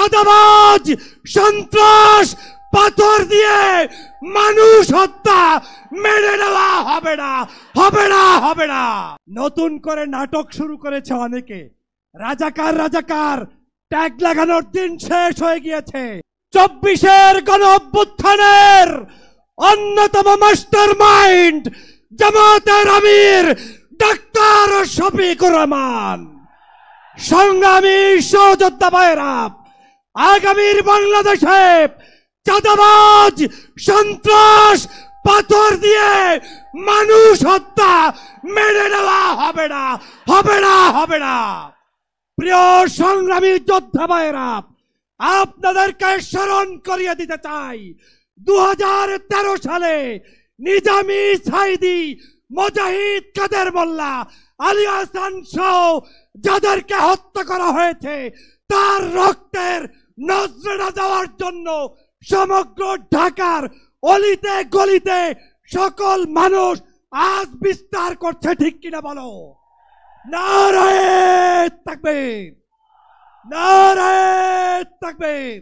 চাঁদাবাজ, সন্ত্রাস, পাথর দিয়ে মানুষ হত্যা মেনে নেওয়া হবে না, হবে না, হবে না। নতুন করে নাটক শুরু করেছে অনেকে। রাজাকার রাজাকার ট্যাগ লাগানোর দিন শেষ হয়ে গিয়েছে। 24-এর গণ অভ্যুত্থানের অন্যতম মাস্টার মাইন্ড জামাতের আমির ডাক্তার শফিকুর রহমান, সংগ্রামী সহযোদ্ধা ভাইয়েরা, আগামীর বাংলাদেশে চাঁদাবাজ, সন্ত্রাস, পাথর দিয়ে মানুষ হত্যা মেনে নেওয়া হবে না, হবে না, হবে না। প্রিয় সংগ্রামী যোদ্ধা ভাইয়েরা, আপনাদেরকে স্মরণ করিয়ে দিতে চাই 2013 সালে নিজামী, সাইদি, মুজাহিদ, কাদের মোল্লা, আলী হাসান সহ যাদেরকে হত্যা করা হয়েছে তার রক্তের নজরানা দেওয়ার জন্য সমগ্র ঢাকার অলিতে গলিতে সকল মানুষ আজ বিস্তার করছে, ঠিক কিনা বলো? নারায়ে তাকবীর, নারায়ে তাকবীর।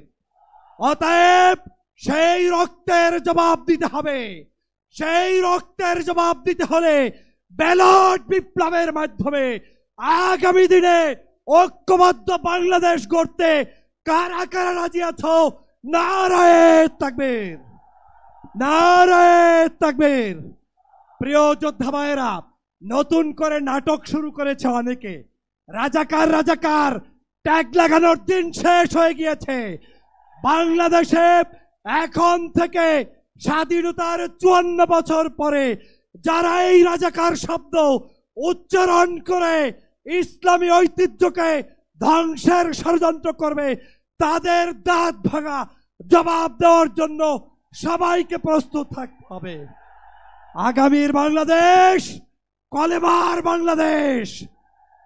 অতএব সেই রক্তের জবাব দিতে হবে। সেই রক্তের জবাব দিতে হলে ব্যালট বিপ্লবের মাধ্যমে আগামী দিনে ঐক্যবদ্ধ বাংলাদেশ গড়তে কারা কারা রাজি আছো? নারায়ে তাকবীর, নারায়ে তাকবীর। প্রিয় যোদ্ধা ভাইয়েরা, নতুন করে নাটক শুরু করেছে অনেকে। রাজাকার রাজাকার ট্যাগ লাগানোর দিন শেষ হয়ে গিয়েছে। বাংলাদেশে এখন থেকে স্বাধীনতার 54 বছর পরে যারা এই রাজাকার শব্দ উচ্চারণ করে ইসলামী ঐতিহ্যকে ধ্বংসের ষড়যন্ত্র করবে, তাদের দাঁত ভাঙা জবাব দেওয়ার জন্য সবাইকে প্রস্তুত থাকতে হবে। আগামীর বাংলাদেশ কলেমার বাংলাদেশ,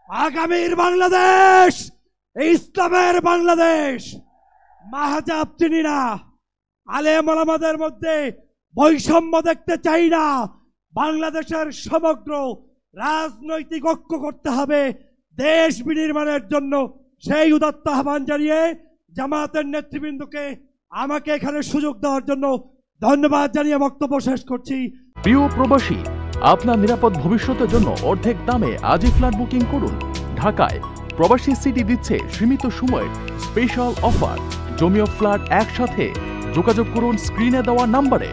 আগামীর বাংলাদেশ ইসলামের বাংলাদেশ। মাহজাব চিনি না, আলেম ওলামাদের মধ্যে বৈষম্য দেখতে চাই না। বাংলাদেশের সমগ্র রাজনৈতিক ঐক্য করতে হবে দেশ বিনির্মাণের জন্য। সেই উদাত্ত আহ্বান জানিয়ে জামাতের নেতৃবৃন্দকে আমাকে এখানে সুযোগ দেওয়ার জন্য ধন্যবাদ জানিয়ে বক্তব্য শেষ করছি। প্রিয় প্রবাসী, আপনার নিরাপদ ভবিষ্যতের জন্য অর্ধেক দামে আজই ফ্ল্যাট বুকিং করুন। ঢাকায় প্রবাসী সিটি দিচ্ছে সীমিত সময়ের স্পেশাল অফার। জমি ও ফ্ল্যাট একসাথে। যোগাযোগ করুন স্ক্রিনে দেওয়া নাম্বারে।